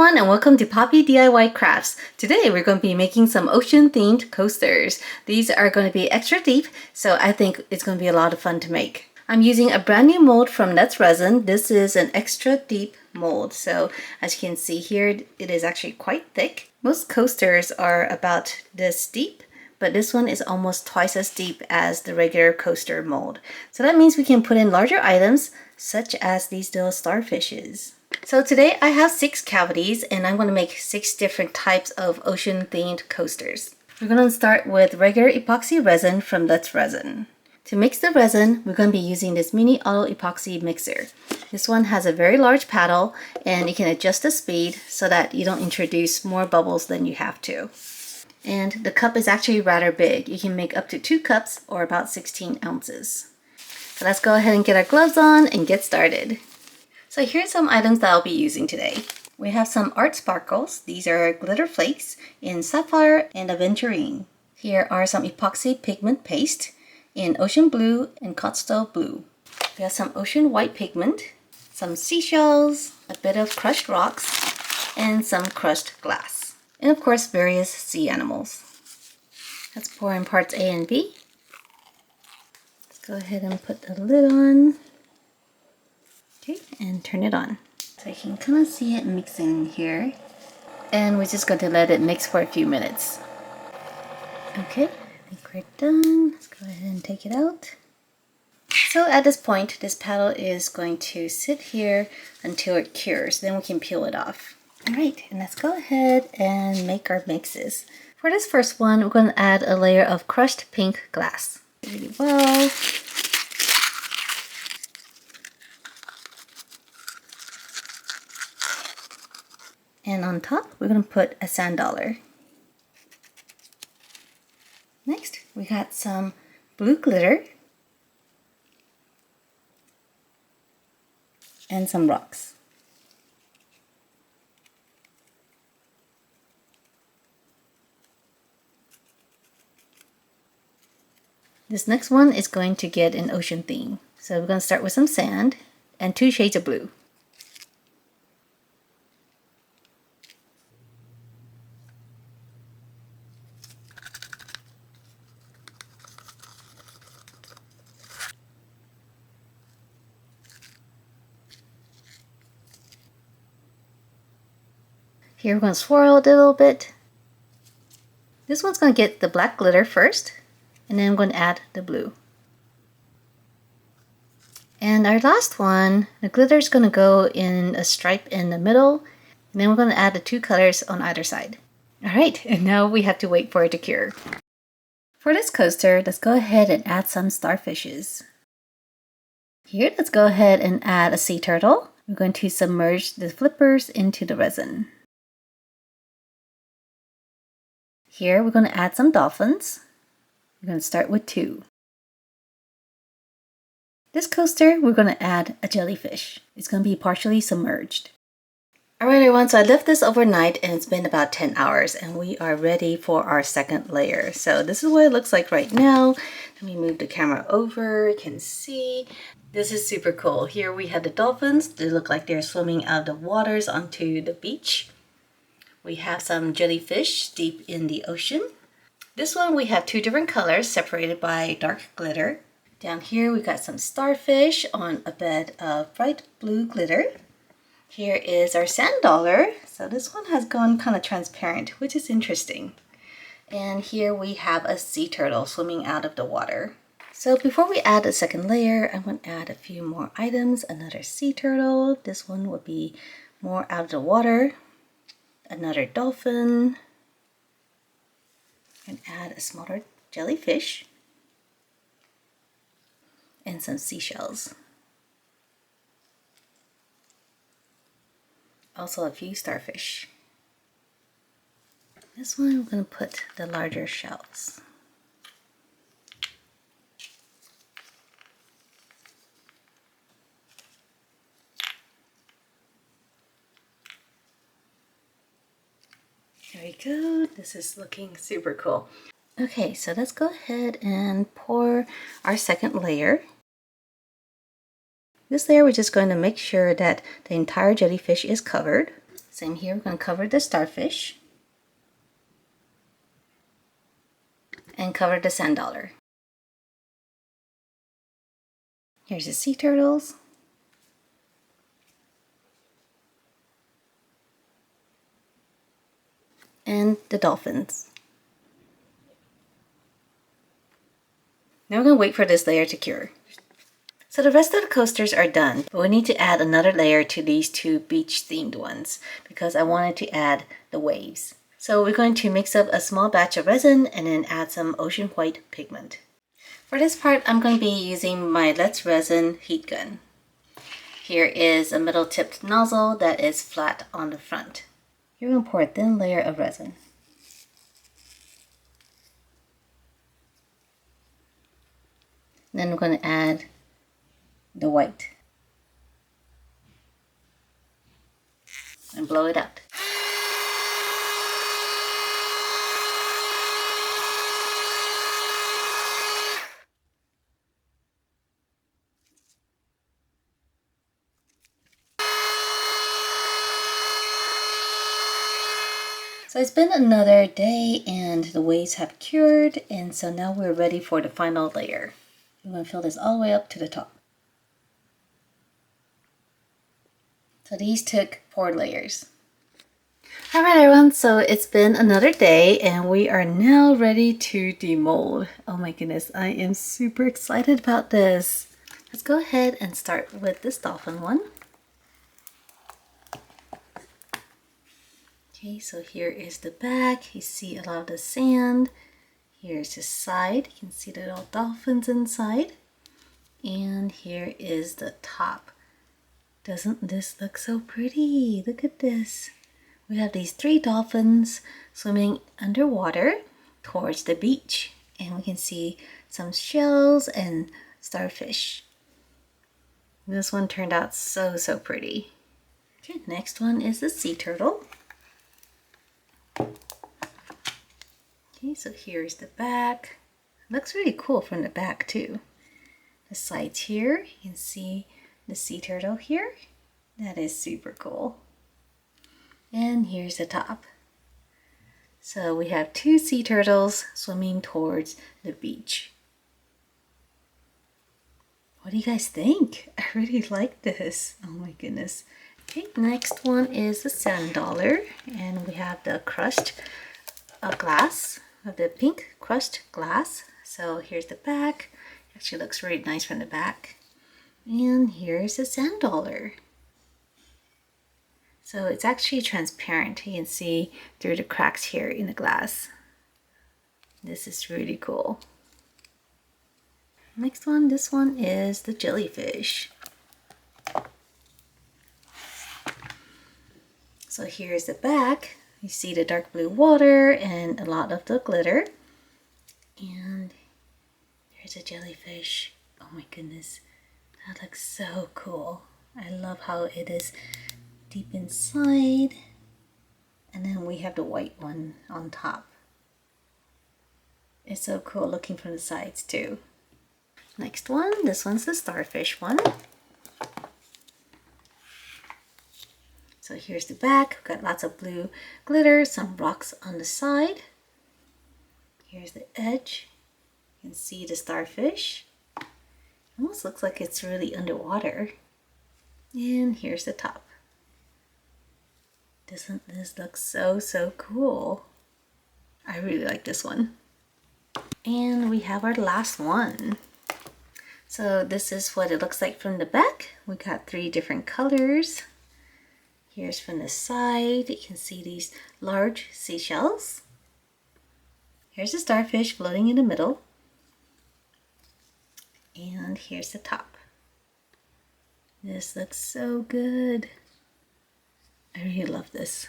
everyone and welcome to Poppy DIY Crafts. Today we're going to be making some ocean themed coasters. These are going to be extra deep, so I think it's going to be a lot of fun to make. I'm using a brand new mold from Resin. This is an extra deep mold, so as you can see here, it is actually quite thick. Most coasters are about this deep, but this one is almost twice as deep as the regular coaster mold. So that means we can put in larger items such as these little starfishes. So today I have 6 cavities and I'm going to make 6 different types of ocean themed coasters. We're going to start with regular epoxy resin from Resin. To mix the resin, we're going to be using this mini auto epoxy mixer. This one has a very large paddle and you can adjust the speed so that you don't introduce more bubbles than you have to. And the cup is actually rather big. You can make up to 2 cups or about 16 ounces. So let's go ahead and get our gloves on and get started. So here's some items that I'll be using today. We have some art sparkles. These are glitter flakes in sapphire and aventurine. Here are some epoxy pigment paste in ocean blue and coastal blue. We have some ocean white pigment, some seashells, a bit of crushed rocks, and some crushed glass. And of course, various sea animals. Let's pour in parts A and B. Let's go ahead and put the lid on. Okay, and turn it on. So you can kind of see it mixing here. And we're just going to let it mix for a few minutes. Okay, I think we're done. Let's go ahead and take it out. So at this point, this paddle is going to sit here until it cures. Then we can peel it off. Alright, and let's go ahead and make our mixes. For this first one, we're going to add a layer of crushed pink glass. Really well. And on top, we're going to put a sand dollar. Next, we got some blue glitter and some rocks. This next one is going to get an ocean theme. So we're going to start with some sand and 2 shades of blue. Here we're going to swirl it a little bit. This one's going to get the black glitter first, and then I'm going to add the blue. And our last one, the glitter is going to go in a stripe in the middle, and then we're going to add the 2 colors on either side. Alright, and now we have to wait for it to cure. For this coaster, let's go ahead and add some starfishes. Here, let's go ahead and add a sea turtle. We're going to submerge the flippers into the resin. Here we're going to add some dolphins. We're going to start with 2. This coaster, we're going to add a jellyfish. It's going to be partially submerged. Alright everyone, so I left this overnight and it's been about 10 hours and we are ready for our second layer. So this is what it looks like right now. Let me move the camera over. You can see. This is super cool. Here we have the dolphins. They look like they're swimming out of the waters onto the beach. We have some jellyfish deep in the ocean. This one we have 2 different colors separated by dark glitter. Down here we got some starfish on a bed of bright blue glitter. Here is our sand dollar. So this one has gone kind of transparent, which is interesting. And here we have a sea turtle swimming out of the water. So before we add a second layer, I'm going to add a few more items. Another sea turtle. This one will be more out of the water. Another dolphin, and add a smaller jellyfish and some seashells. Also a few starfish. This one I'm going to put the larger shells. There we go. This is looking super cool. Okay, so let's go ahead and pour our second layer. This layer, we're just going to make sure that the entire jellyfish is covered. Same here, we're going to cover the starfish and cover the sand dollar. Here's the sea turtles. And the dolphins. Now we're going to wait for this layer to cure. So the rest of the coasters are done, but we need to add another layer to these two beach themed ones because I wanted to add the waves. So we're going to mix up a small batch of resin and then add some ocean white pigment. For this part, I'm going to be using my Let's Resin heat gun. Here is a metal tipped nozzle that is flat on the front. You're going to pour a thin layer of resin. Then we're going to add the white and blow it out. So it's been another day and the waves have cured, and so now we're ready for the final layer. I'm going to fill this all the way up to the top. So these took 4 layers. Alright everyone, so it's been another day and we are now ready to demold. Oh my goodness, I am super excited about this. Let's go ahead and start with this dolphin one. Okay, so here is the back. You see a lot of the sand. Here's the side. You can see the little dolphins inside. And here is the top. Doesn't this look so pretty? Look at this. We have these 3 dolphins swimming underwater towards the beach. And we can see some shells and starfish. This one turned out so pretty. Okay, next one is the sea turtle. Okay, so here's the back. It looks really cool from the back too. The sides here, you can see the sea turtle here. That is super cool. And here's the top. So we have 2 sea turtles swimming towards the beach. What do you guys think? I really like this. Oh my goodness. Okay, next one is the sand dollar, and we have the crushed glass, the pink crushed glass. So here's the back. Actually looks really nice from the back. And here's the sand dollar. So it's actually transparent. You can see through the cracks here in the glass. This is really cool. Next one, this one is the jellyfish. So here's the back. You see the dark blue water and a lot of the glitter. And there's a jellyfish. Oh my goodness, that looks so cool. I love how it is deep inside. And then we have the white one on top. It's so cool looking from the sides too. Next one, this one's the starfish one. So here's the back. We've got lots of blue glitter, some rocks on the side. Here's the edge. You can see the starfish. Almost looks like it's really underwater. And here's the top. Doesn't this look so cool? I really like this one. And we have our last one. So this is what it looks like from the back. We got 3 different colors. Here's from the side. You can see these large seashells. Here's a starfish floating in the middle. And here's the top. This looks so good. I really love this.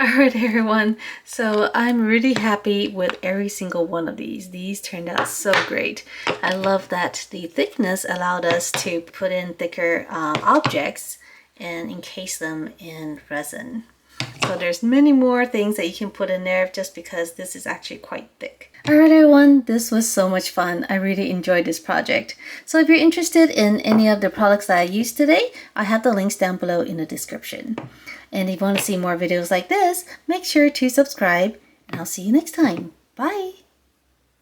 Alright everyone, so I'm really happy with every single one of these. These turned out so great. I love that the thickness allowed us to put in thicker objects and encase them in resin. So there's many more things that you can put in there just because this is actually quite thick. Alright everyone, this was so much fun. I really enjoyed this project. So if you're interested in any of the products that I used today, I have the links down below in the description. And if you want to see more videos like this, make sure to subscribe, and I'll see you next time. Bye!